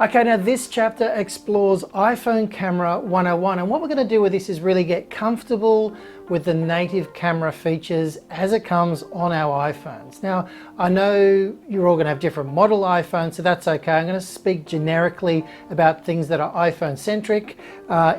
Okay, now this chapter explores iPhone Camera 101, and what we're going to do with this is really get comfortable with the native camera features as it comes on our iPhones. Now, I know you're all going to have different model iPhones, so that's okay. I'm going to speak generically about things that are iPhone centric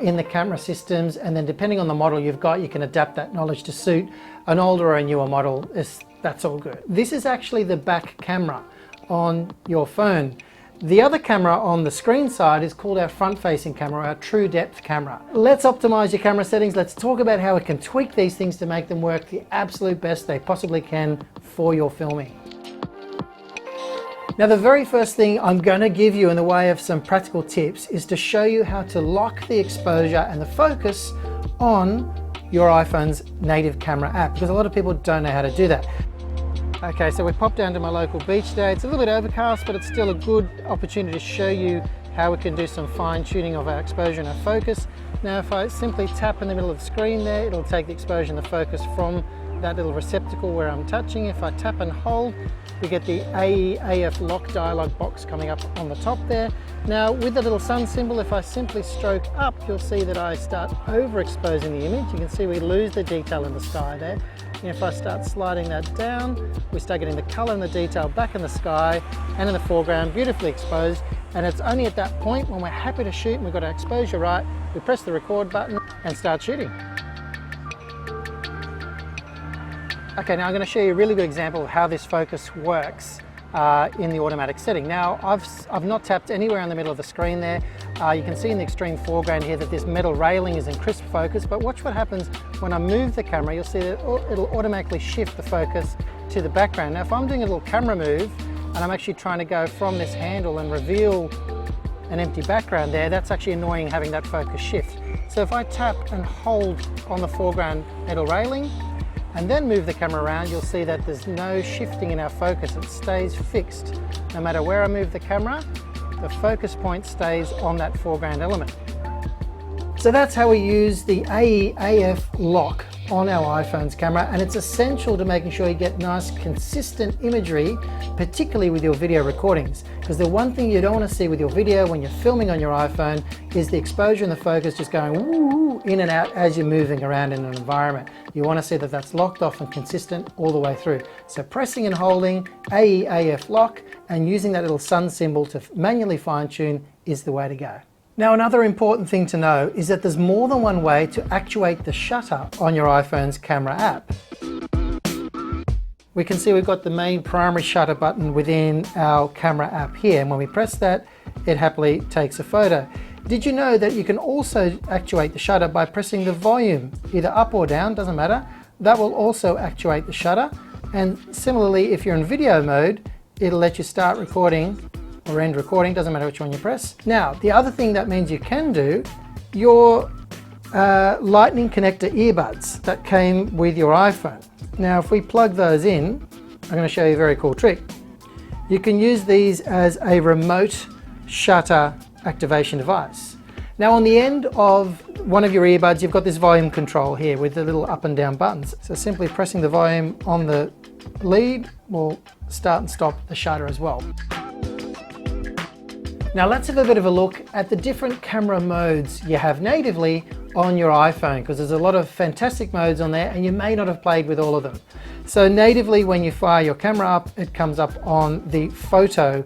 in the camera systems, and then depending on the model you've got, you can adapt that knowledge to suit an older or a newer model. That's all good. This is actually the back camera on your phone. The other camera on the screen side is called our front-facing camera, our true depth camera. Let's optimize your camera settings. Let's talk about how we can tweak these things to make them work the absolute best they possibly can for your filming. Now, the very first thing I'm going to give you in the way of some practical tips is to show you how to lock the exposure and the focus on your iPhone's native camera app, because a lot of people don't know how to do that. Okay, so we popped down to my local beach today. It's a little bit overcast, but it's still a good opportunity to show you how we can do some fine tuning of our exposure and our focus. Now, if I simply tap in the middle of the screen there, it'll take the exposure and the focus from that little receptacle where I'm touching. If I tap and hold, we get the AF lock dialog box coming up on the top there. Now, with the little sun symbol, if I simply stroke up, you'll see that I start overexposing the image. You can see we lose the detail in the sky there. And if I start sliding that down, we start getting the color and the detail back in the sky and in the foreground, beautifully exposed. And it's only at that point when we're happy to shoot and we've got our exposure right, we press the record button and start shooting. Okay, now I'm going to show you a really good example of how this focus works in the automatic setting. Now, I've not tapped anywhere in the middle of the screen there. You can see in the extreme foreground here that this metal railing is in crisp focus, but watch what happens when I move the camera. You'll see that it'll automatically shift the focus to the background. Now, if I'm doing a little camera move and I'm actually trying to go from this handle and reveal an empty background there, that's actually annoying having that focus shift. So if I tap and hold on the foreground metal railing, and then move the camera around, you'll see that there's no shifting in our focus. It stays fixed. No matter where I move the camera, the focus point stays on that foreground element. So that's how we use the AF lock on our iPhone's camera, and it's essential to making sure you get nice consistent imagery, particularly with your video recordings, because the one thing you don't want to see with your video when you're filming on your iPhone is the exposure and the focus just going woo, in and out as you're moving around in an environment. You want to see that that's locked off and consistent all the way through. So pressing and holding AF lock and using that little sun symbol to manually fine tune is the way to go. Now, another important thing to know is that there's more than one way to actuate the shutter on your iPhone's camera app. We can see we've got the main primary shutter button within our camera app here, and when we press that, it happily takes a photo. Did you know that you can also actuate the shutter by pressing the volume, either up or down, doesn't matter. That will also actuate the shutter, and similarly, if you're in video mode, it'll let you start recording or end recording, doesn't matter which one you press. Now, the other thing that means you can do, your lightning connector earbuds that came with your iPhone. Now, if we plug those in, I'm going to show you a very cool trick. You can use these as a remote shutter activation device. Now, on the end of one of your earbuds, you've got this volume control here with the little up and down buttons. So simply pressing the volume on the lead will start and stop the shutter as well. Now let's have a bit of a look at the different camera modes you have natively on your iPhone, because there's a lot of fantastic modes on there and you may not have played with all of them. So natively, when you fire your camera up, it comes up on the photo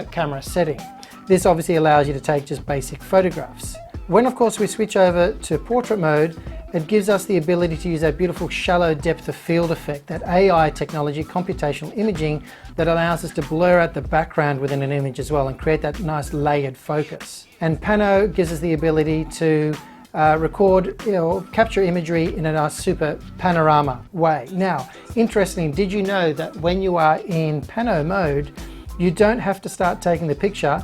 camera setting. This obviously allows you to take just basic photographs. When of course we switch over to portrait mode, it gives us the ability to use that beautiful shallow depth of field effect, that AI technology, computational imaging, that allows us to blur out the background within an image as well and create that nice layered focus. And Pano gives us the ability to record or capture imagery in a nice super panorama way. Now, interestingly, did you know that when you are in Pano mode, you don't have to start taking the picture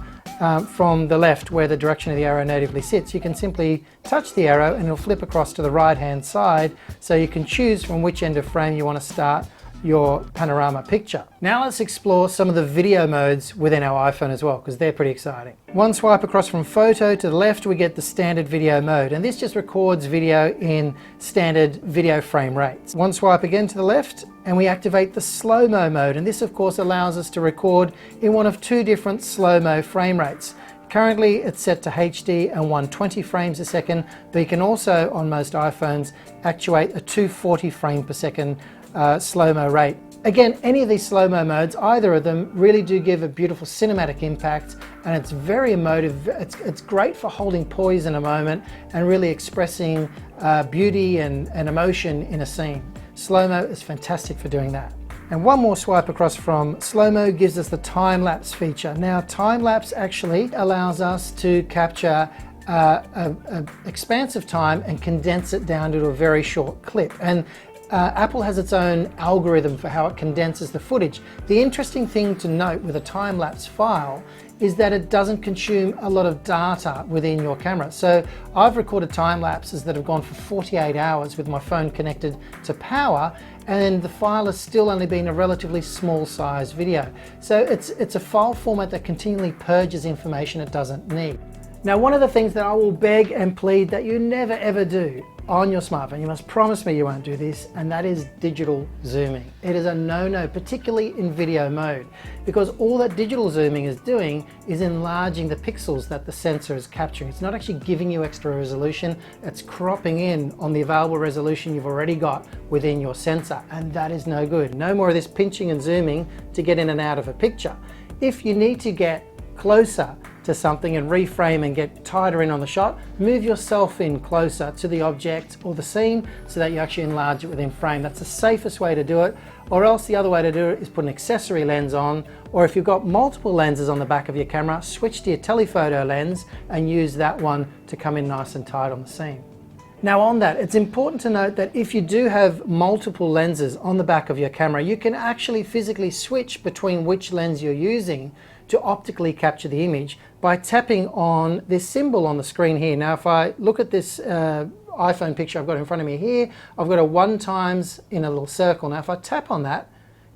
from the left where the direction of the arrow natively sits. You can simply touch the arrow and it'll flip across to the right hand side, so you can choose from which end of frame you want to start your panorama picture. Now let's explore some of the video modes within our iPhone as well, because they're pretty exciting. One swipe across from photo to the left, we get the standard video mode, and this just records video in standard video frame rates. One swipe again to the left and we activate the slow-mo mode, and this of course allows us to record in one of two different slow-mo frame rates. Currently it's set to HD and 120 frames a second, but you can also, on most iPhones, actuate a 240 frame per second slow-mo rate. Again, any of these slow-mo modes, either of them, really do give a beautiful cinematic impact, and it's very emotive. It's great for holding poise in a moment and really expressing beauty and emotion in a scene. Slow-mo is fantastic for doing that. And one more swipe across from slow-mo gives us the time-lapse feature. Now, time-lapse actually allows us to capture an expansive time and condense it down to a very short clip. And Apple has its own algorithm for how it condenses the footage. The interesting thing to note with a time-lapse file is that it doesn't consume a lot of data within your camera. So I've recorded time lapses that have gone for 48 hours with my phone connected to power, and the file has still only been a relatively small size video. So it's a file format that continually purges information it doesn't need. Now, one of the things that I will beg and plead that you never ever do on your smartphone, you must promise me you won't do this, and that is digital zooming. It is a no-no, particularly in video mode, because all that digital zooming is doing is enlarging the pixels that the sensor is capturing. It's not actually giving you extra resolution, it's cropping in on the available resolution you've already got within your sensor, and that is no good. No more of this pinching and zooming to get in and out of a picture. If you need to get closer to something and reframe and get tighter in on the shot, move yourself in closer to the object or the scene so that you actually enlarge it within frame. That's the safest way to do it, or else the other way to do it is put an accessory lens on, or if you've got multiple lenses on the back of your camera, switch to your telephoto lens and use that one to come in nice and tight on the scene. Now on that, it's important to note that if you do have multiple lenses on the back of your camera, you can actually physically switch between which lens you're using to optically capture the image by tapping on this symbol on the screen here. Now if I look at this iPhone picture I've got in front of me here, I've got a 1 times in a little circle. Now if I tap on that,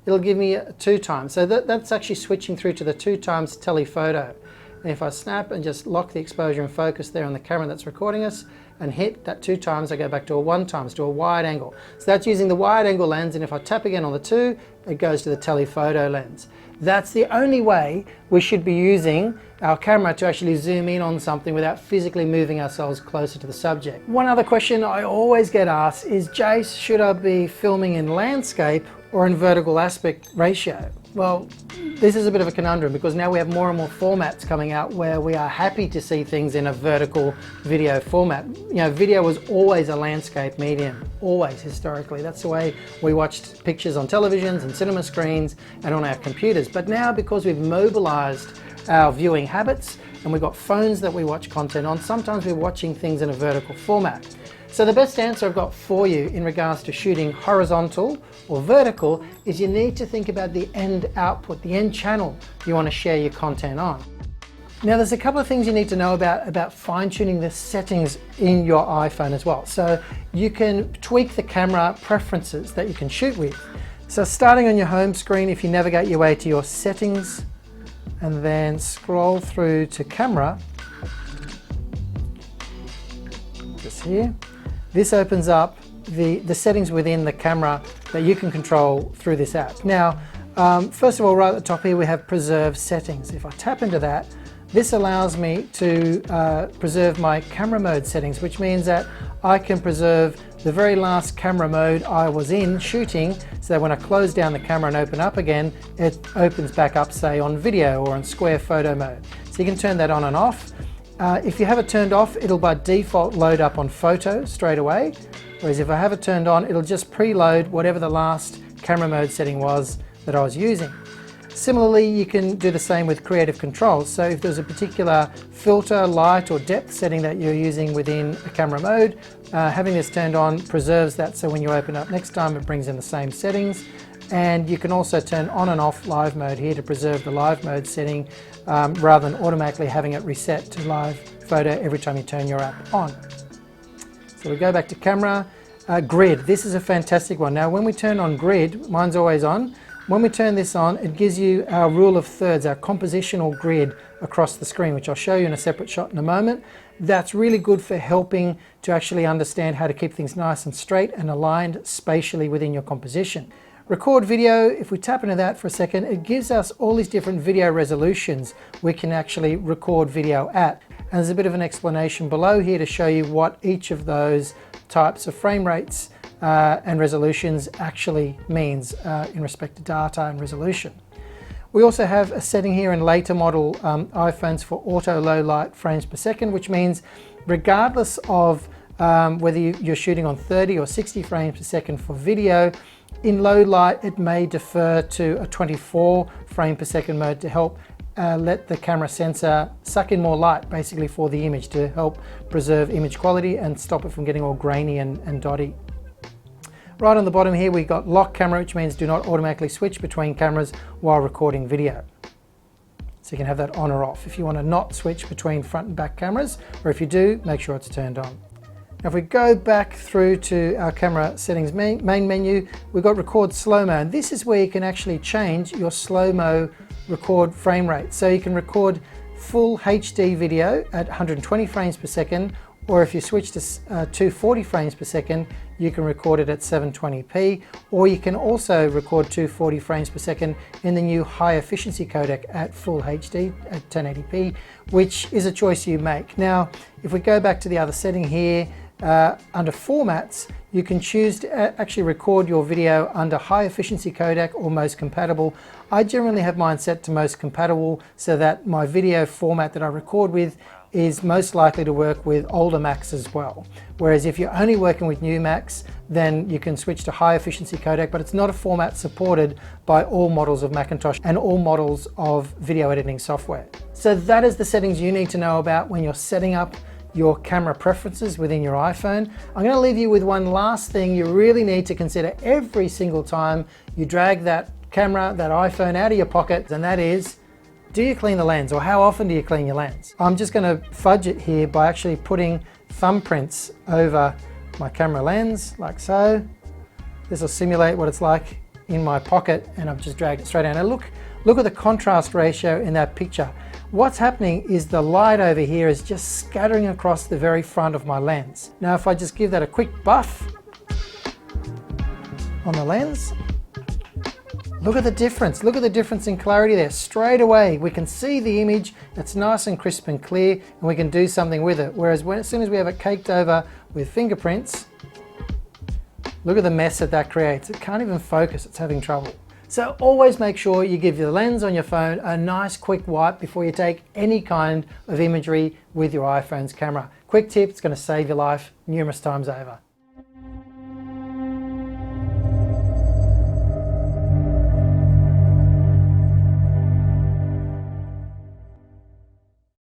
it'll give me a 2 times. So that's actually switching through to the 2 times telephoto. And if I snap and just lock the exposure and focus there on the camera that's recording us and hit that 2 times, I go back to a 1 times, to a wide angle. So that's using the wide angle lens, and if I tap again on the 2, it goes to the telephoto lens. That's the only way we should be using our camera to actually zoom in on something without physically moving ourselves closer to the subject. One other question I always get asked is, Jace, should I be filming in landscape or in vertical aspect ratio? Well, this is a bit of a conundrum because now we have more and more formats coming out where we are happy to see things in a vertical video format. You know, video was always a landscape medium, always historically. That's the way we watched pictures on televisions and cinema screens and on our computers. But now, because we've mobilized our viewing habits and we've got phones that we watch content on, sometimes we're watching things in a vertical format. So the best answer I've got for you in regards to shooting horizontal or vertical is you need to think about the end output, the end channel you want to share your content on. Now there's a couple of things you need to know about fine-tuning the settings in your iPhone as well. So you can tweak the camera preferences that you can shoot with. So starting on your home screen, if you navigate your way to your settings and then scroll through to camera, just here. This opens up the settings within the camera that you can control through this app. Now, first of all, right at the top here, we have preserve settings. If I tap into that, this allows me to preserve my camera mode settings, which means that I can preserve the very last camera mode I was in shooting, so that when I close down the camera and open up again, it opens back up, say, on video or on square photo mode. So you can turn that on and off. If you have it turned off, it'll by default load up on photo straight away, whereas if I have it turned on, it'll just preload whatever the last camera mode setting was that I was using. Similarly, you can do the same with creative controls. So if there's a particular filter, light or depth setting that you're using within a camera mode, having this turned on preserves that, so when you open up next time it brings in the same settings. And you can also turn on and off live mode here to preserve the live mode setting rather than automatically having it reset to live photo every time you turn your app on. So we go back to camera. Grid, this is a fantastic one. Now when we turn on grid, mine's always on. When we turn this on, it gives you our rule of thirds, our compositional grid across the screen, which I'll show you in a separate shot in a moment. That's really good for helping to actually understand how to keep things nice and straight and aligned spatially within your composition. Record video, if we tap into that for a second, it gives us all these different video resolutions we can actually record video at. And there's a bit of an explanation below here to show you what each of those types of frame rates and resolutions actually means in respect to data and resolution. We also have a setting here in later model iPhones for auto low light frames per second, which means regardless of whether you're shooting on 30 or 60 frames per second for video, in low light it may defer to a 24 frame per second mode to help let the camera sensor suck in more light basically for the image to help preserve image quality and stop it from getting all grainy and dotty. Right on the bottom here we've got lock camera, which means do not automatically switch between cameras while recording video. So you can have that on or off if you want to not switch between front and back cameras, or if you do, make sure it's turned on. Now if we go back through to our camera settings main menu, we've got record slow-mo, and this is where you can actually change your slow-mo record frame rate. So you can record full HD video at 120 frames per second, or if you switch to 240 frames per second, you can record it at 720p, or you can also record 240 frames per second in the new high efficiency codec at full HD at 1080p, which is a choice you make. Now, if we go back to the other setting here, under formats, you can choose to actually record your video under high efficiency codec or most compatible. I generally have mine set to most compatible so that my video format that I record with is most likely to work with older Macs as well. Whereas if you're only working with new Macs, then you can switch to high efficiency codec, but it's not a format supported by all models of Macintosh and all models of video editing software. So that is the settings you need to know about when you're setting up your camera preferences within your iPhone. I'm going to leave you with one last thing you really need to consider every single time you drag that camera, that iPhone out of your pocket, and that is, do you clean the lens, or how often do you clean your lens? I'm just going to fudge it here by actually putting thumbprints over my camera lens, like so. This will simulate what it's like in my pocket, and I've just dragged it straight down. Now look at the contrast ratio in that picture. What's happening is the light over here is just scattering across the very front of my lens. Now if I just give that a quick buff on the lens, look at the difference. Look at the difference in clarity there. Straight away we can see the image, it's nice and crisp and clear, and we can do something with it. Whereas as soon as we have it caked over with fingerprints, look at the mess that creates. It can't even focus, it's having trouble. So always make sure you give your lens on your phone a nice quick wipe before you take any kind of imagery with your iPhone's camera. Quick tip, it's going to save your life numerous times over.